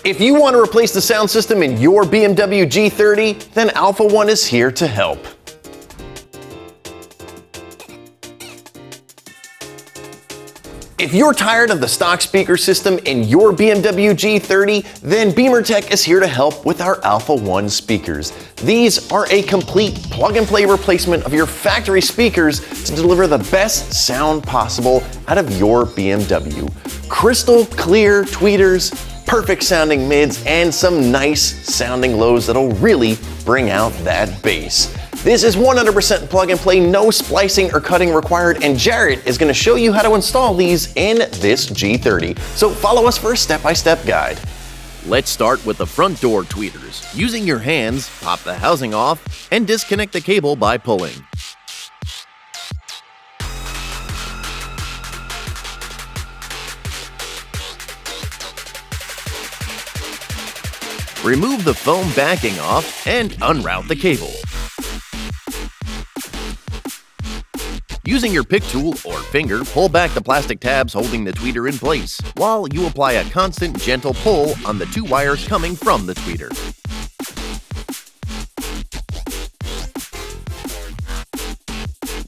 If you want to replace the sound system in your BMW G30, then Alpha One is here to help. If you're tired of the stock speaker system in your BMW G30, then BeamerTech is here to help with our Alpha One speakers. These are a complete plug-and-play replacement of your factory speakers to deliver the best sound possible out of your BMW. Crystal clear tweeters, perfect sounding mids, and some nice sounding lows that'll really bring out that bass. This is 100% plug and play, no splicing or cutting required, and Jarrett is going to show you how to install these in this G30. So follow us for a step-by-step guide. Let's start with the front door tweeters. Using your hands, pop the housing off and disconnect the cable by pulling. Remove the foam backing off and unroute the cable. Using your pick tool or finger, pull back the plastic tabs holding the tweeter in place, while you apply a constant, gentle pull on the two wires coming from the tweeter.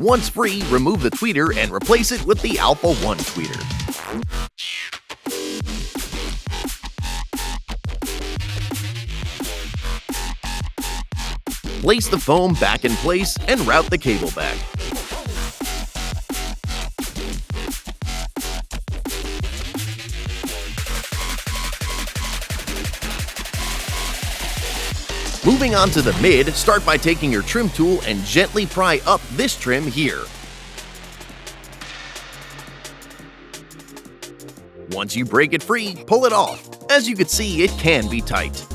Once free, remove the tweeter and replace it with the Alpha One tweeter. Place the foam back in place and route the cable back. Moving on to the mid, start by taking your trim tool and gently pry up this trim here. Once you break it free, pull it off. As you can see, it can be tight.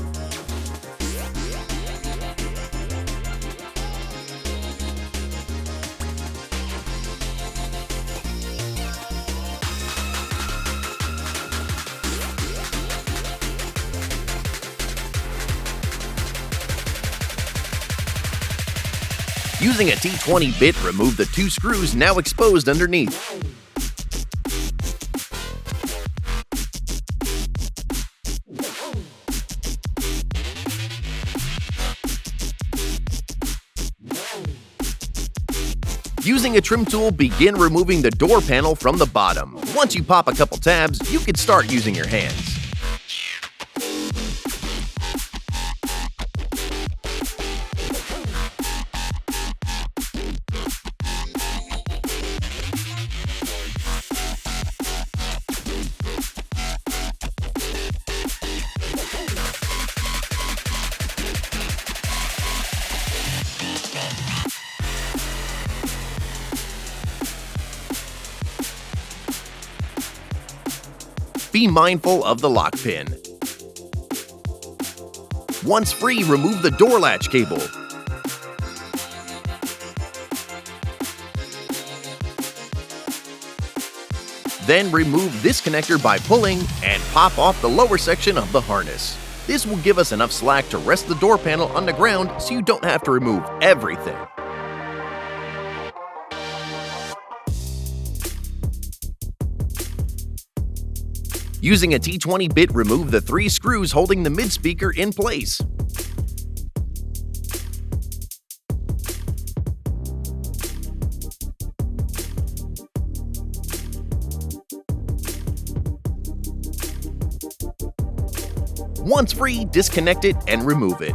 Using a T20 bit, remove the two screws now exposed underneath. Using a trim tool, begin removing the door panel from the bottom. Once you pop a couple tabs, you can start using your hands. Be mindful of the lock pin. Once free, remove the door latch cable. Then remove this connector by pulling and pop off the lower section of the harness. This will give us enough slack to rest the door panel on the ground so you don't have to remove everything. Using a T20 bit, remove the three screws holding the mid speaker in place. Once free, disconnect it and remove it.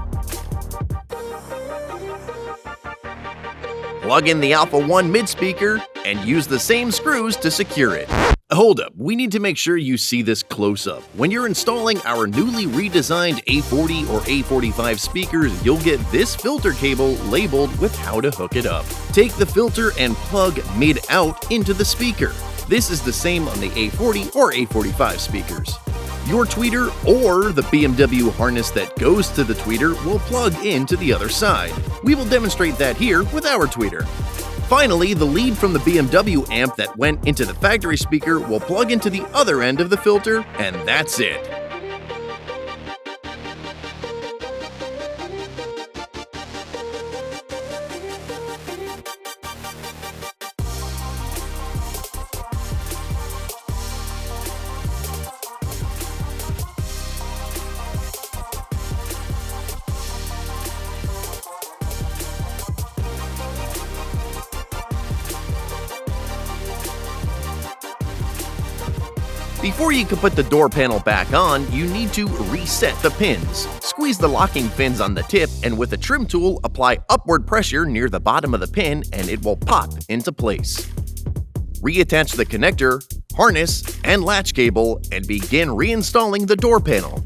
Plug in the Alpha One mid speaker and use the same screws to secure it. Hold up, we need to make sure you see this close up. When you're installing our newly redesigned A40 or A45 speakers, you'll get this filter cable labeled with how to hook it up. Take the filter and plug mid out into the speaker. This is the same on the A40 or A45 speakers. Your tweeter or the BMW harness that goes to the tweeter will plug into the other side. We will demonstrate that here with our tweeter. Finally, the lead from the BMW amp that went into the factory speaker will plug into the other end of the filter, and that's it. Before you can put the door panel back on, you need to reset the pins. Squeeze the locking pins on the tip, and with a trim tool, apply upward pressure near the bottom of the pin and it will pop into place. Reattach the connector, harness, and latch cable and begin reinstalling the door panel.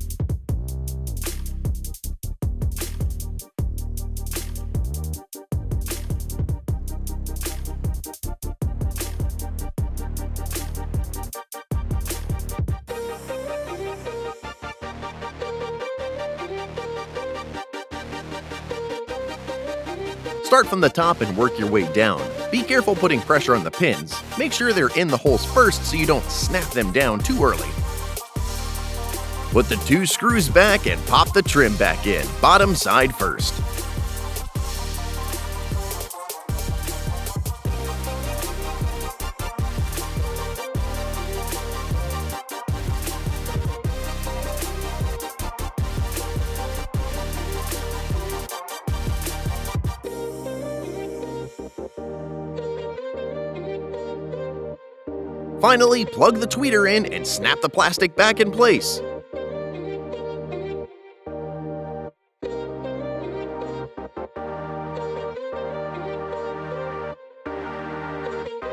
Start from the top and work your way down. Be careful putting pressure on the pins. Make sure they're in the holes first so you don't snap them down too early. Put the 2 screws back and pop the trim back in, bottom side first. Finally, plug the tweeter in and snap the plastic back in place.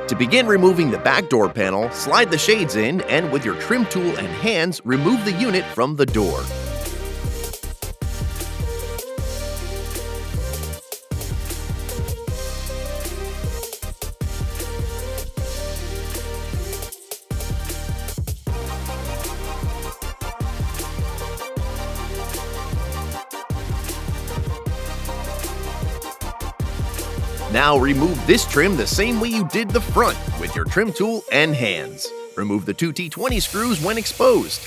To begin removing the back door panel, slide the shades in and with your trim tool and hands, remove the unit from the door. Now remove this trim the same way you did the front with your trim tool and hands. Remove the 2 T20 screws when exposed.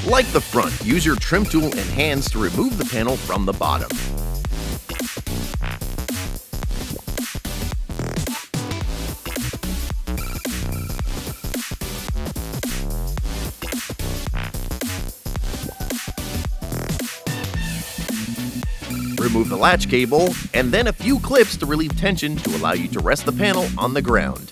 Like the front, use your trim tool and hands to remove the panel from the bottom. Remove the latch cable, and then a few clips to relieve tension to allow you to rest the panel on the ground.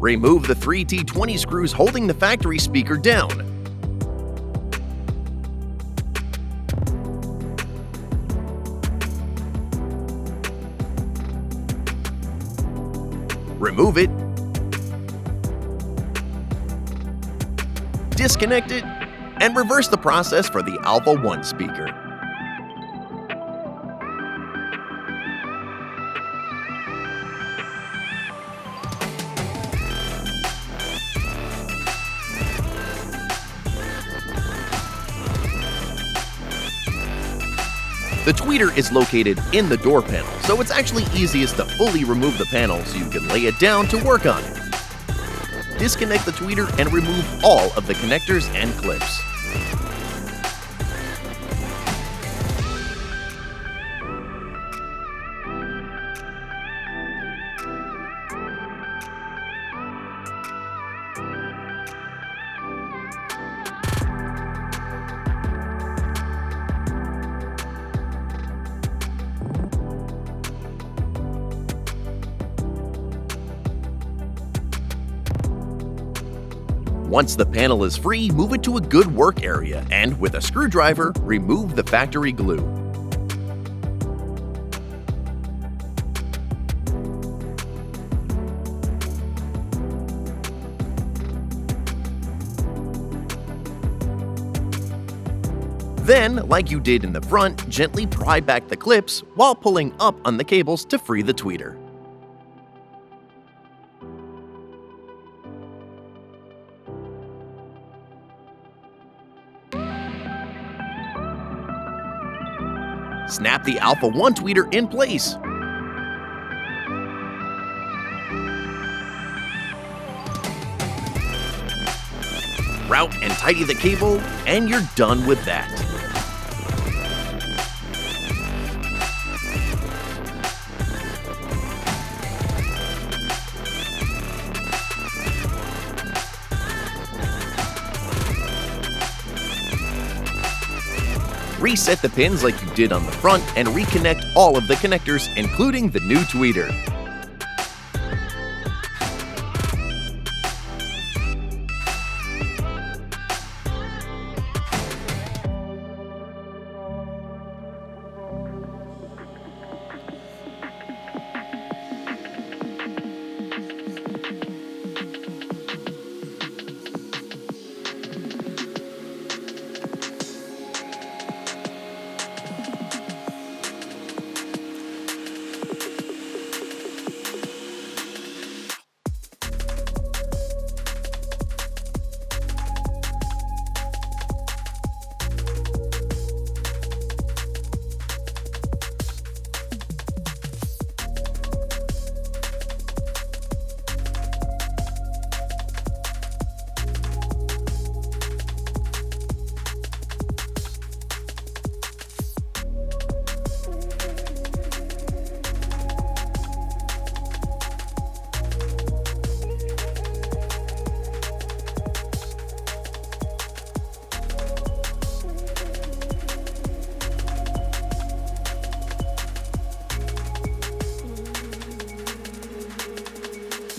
Remove the 3 T20 screws holding the factory speaker down. Remove it. Disconnect it, and reverse the process for the Alpha 1 speaker. The tweeter is located in the door panel, so it's actually easiest to fully remove the panel so you can lay it down to work on it. Disconnect the tweeter and remove all of the connectors and clips. Once the panel is free, move it to a good work area and, with a screwdriver, remove the factory glue. Then, like you did in the front, gently pry back the clips while pulling up on the cables to free the tweeter. Snap the Alpha 1 tweeter in place. Route and tidy the cable, and you're done with that. Reset the pins like you did on the front and reconnect all of the connectors, including the new tweeter.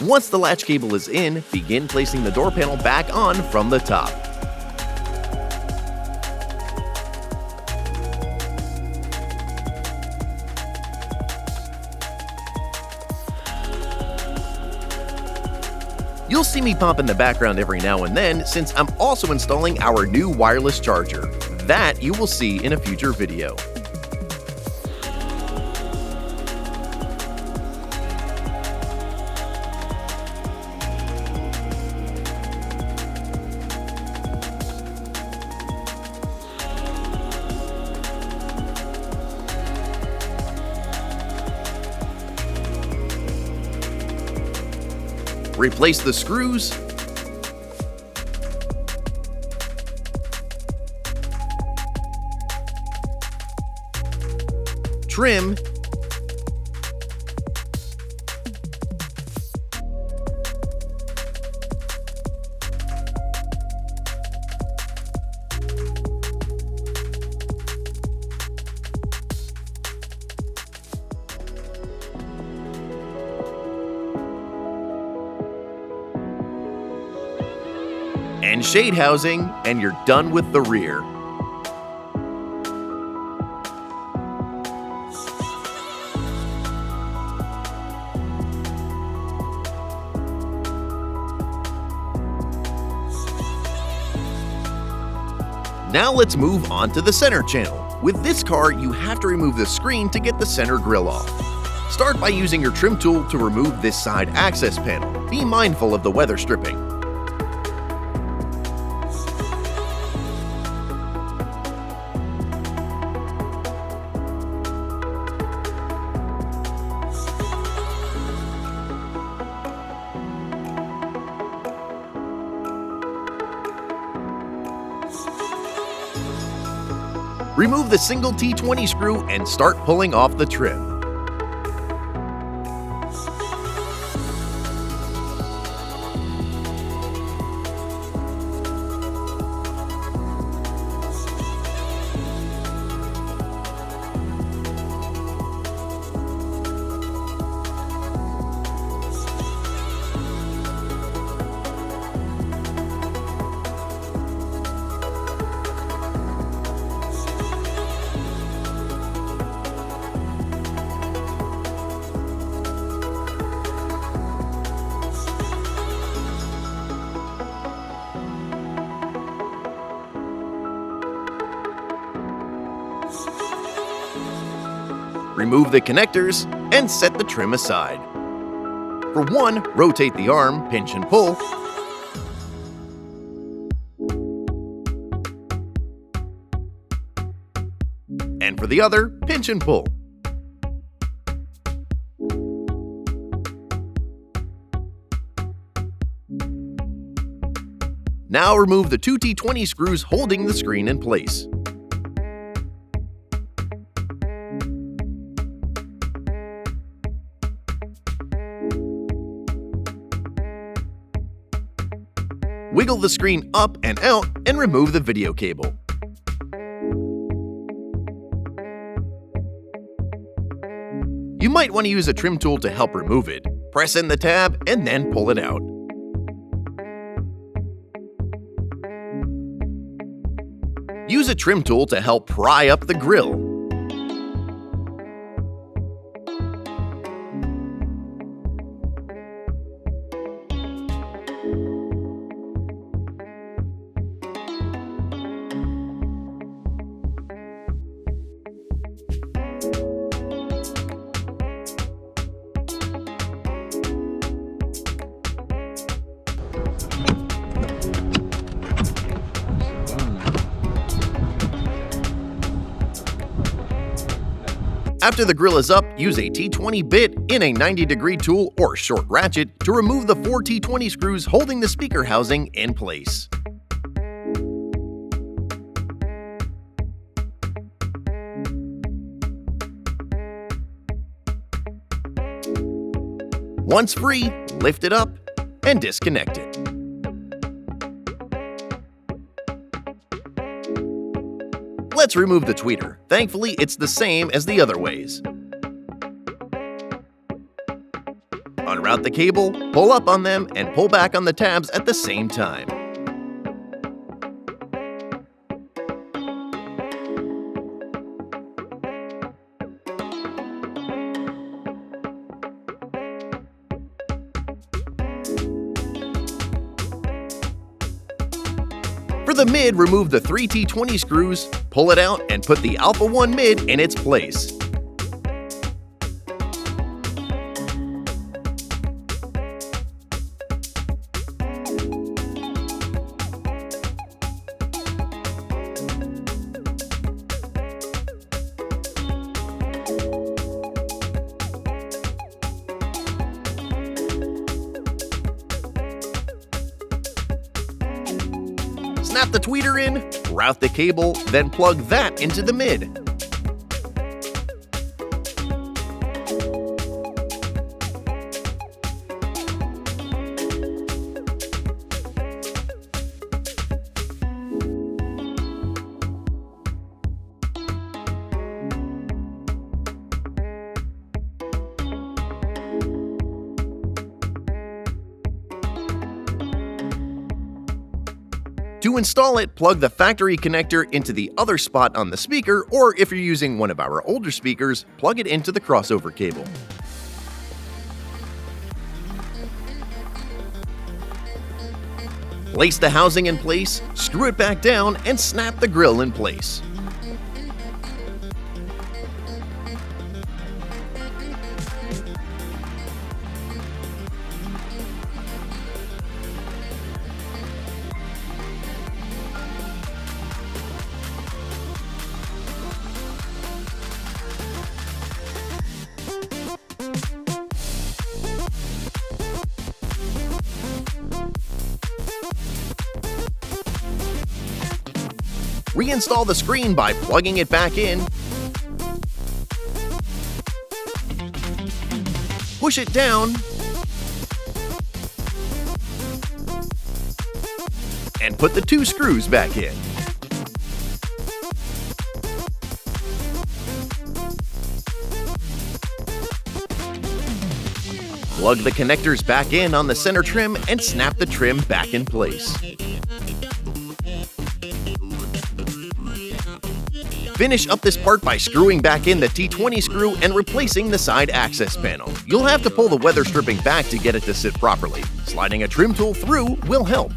Once the latch cable is in, begin placing the door panel back on from the top. You'll see me pop in the background every now and then since I'm also installing our new wireless charger. That you will see in a future video. Replace the screws, trim, and shade housing, and you're done with the rear. Now let's move on to the center channel. With this car, you have to remove the screen to get the center grille off. Start by using your trim tool to remove this side access panel. Be mindful of the weather stripping. Remove the single T20 screw and start pulling off the trim. remove the connectors and set the trim aside. For one, rotate the arm, pinch and pull. And for the other, pinch and pull. Now remove the two T20 screws holding the screen in place. Wiggle the screen up and out and remove the video cable. You might want to use a trim tool to help remove it. Press in the tab and then pull it out. Use a trim tool to help pry up the grille. After the grill is up, use a T20 bit in a 90-degree tool or short ratchet to remove the 4 T20 screws holding the speaker housing in place. Once free, lift it up and disconnect it. Let's remove the tweeter. Thankfully, it's the same as the other ways. Unroute the cable, pull up on them, and pull back on the tabs at the same time. For the mid, remove the 3 T20 screws, pull it out, and put the Alpha 1 mid in its place. Snap the tweeter in, route the cable, then plug that into the mid. To install it, plug the factory connector into the other spot on the speaker, or if you're using one of our older speakers, plug it into the crossover cable. Place the housing in place, screw it back down, and snap the grill in place. Reinstall the screen by plugging it back in, push it down, and put the 2 screws back in. Plug the connectors back in on the center trim and snap the trim back in place. Finish up this part by screwing back in the T20 screw and replacing the side access panel. You'll have to pull the weather stripping back to get it to sit properly. Sliding a trim tool through will help.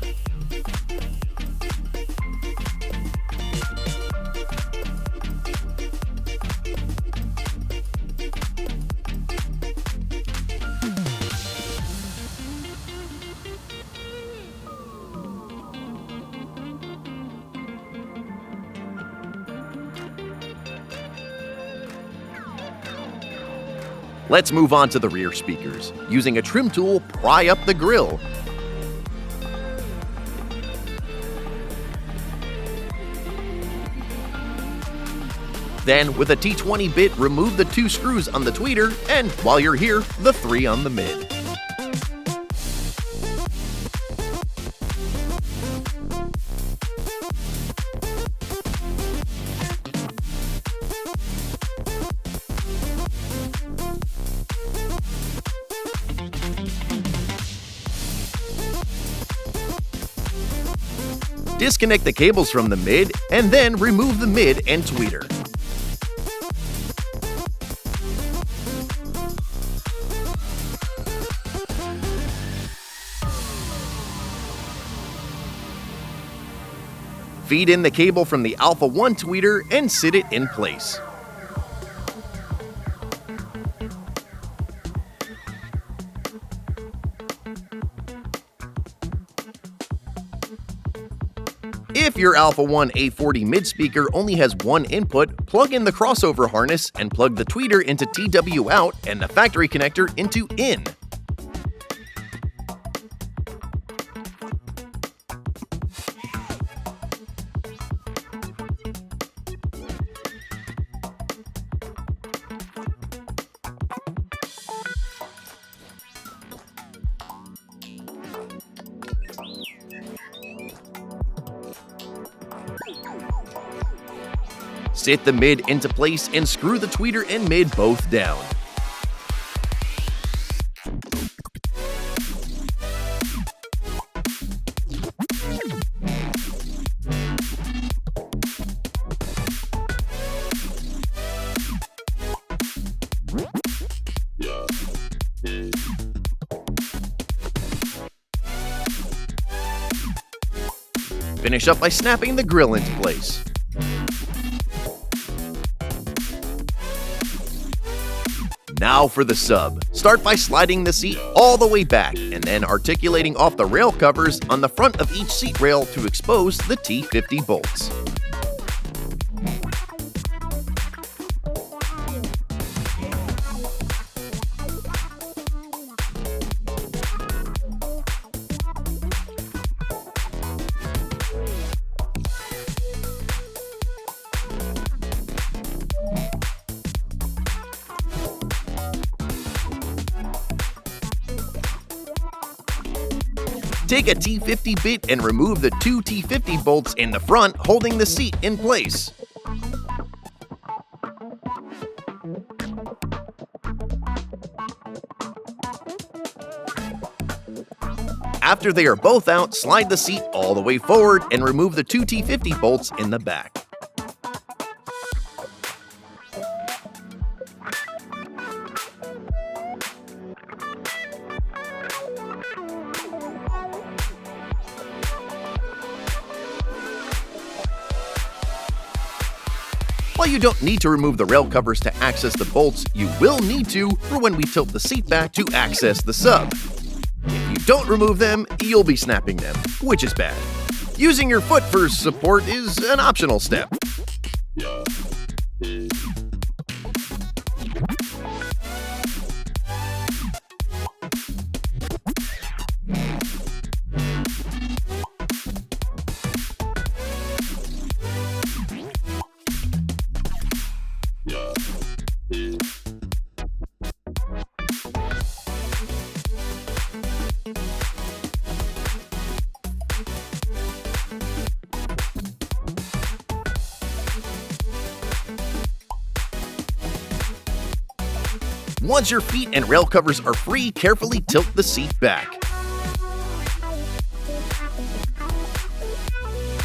Let's move on to the rear speakers. Using a trim tool, pry up the grille. Then, with a T20 bit, remove the 2 screws on the tweeter, and while you're here, the 3 on the mid. Disconnect the cables from the mid, and then remove the mid and tweeter. Feed in the cable from the Alpha 1 tweeter and sit it in place. If your Alpha 1 A40 mid speaker only has one input, plug in the crossover harness and plug the tweeter into TW out and the factory connector into in. Sit the mid into place and screw the tweeter and mid both down. Finish up by snapping the grille into place. Now for the sub. Start by sliding the seat all the way back and then articulating off the rail covers on the front of each seat rail to expose the T50 bolts. Take a T50 bit and remove the 2 T50 bolts in the front, holding the seat in place. After they are both out, slide the seat all the way forward and remove the 2 T50 bolts in the back. While you don't need to remove the rail covers to access the bolts, you will need to for when we tilt the seat back to access the sub. If you don't remove them, you'll be snapping them, which is bad. Using your foot for support is an optional step. Once your feet and rail covers are free, carefully tilt the seat back.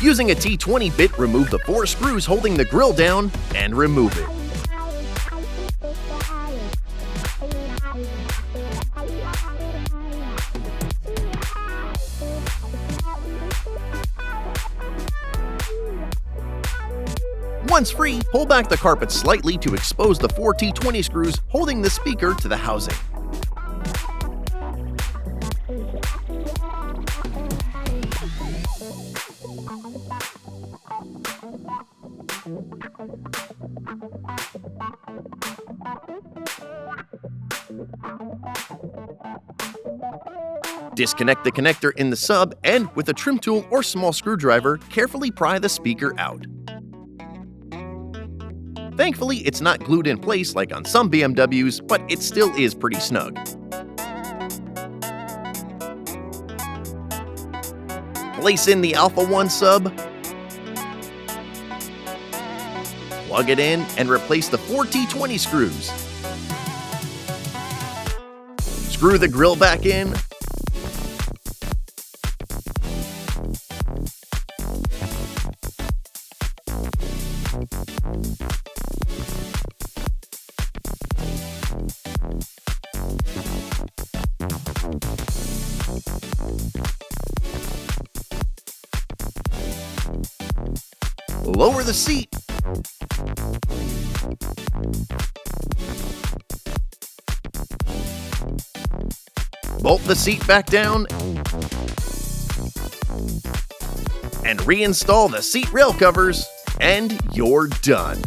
Using a T20 bit, remove the 4 screws holding the grille down and remove it. Once free, pull back the carpet slightly to expose the 4 T20 screws holding the speaker to the housing. Disconnect the connector in the sub and, with a trim tool or small screwdriver, carefully pry the speaker out. Thankfully, it's not glued in place like on some BMWs, but it still is pretty snug. Place in the Alpha 1 sub, plug it in, and replace the 4 T20 screws. Screw the grill back in. Lower the seat. Bolt the seat back down and reinstall the seat rail covers, and you're done.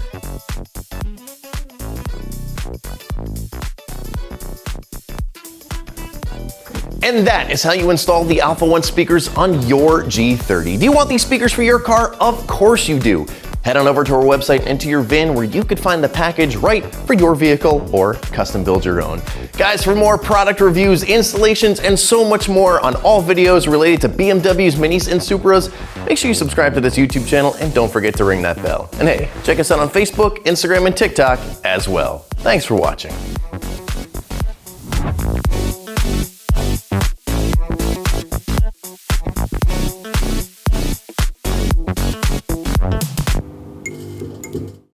And that is how you install the Alpha 1 speakers on your G30. Do you want these speakers for your car? Of course you do. Head on over to our website and enter your VIN where you could find the package right for your vehicle or custom build your own. Guys, for more product reviews, installations, and so much more on all videos related to BMWs, Minis, and Supras, make sure you subscribe to this YouTube channel and don't forget to ring that bell. And hey, check us out on Facebook, Instagram, and TikTok as well. Thanks for watching.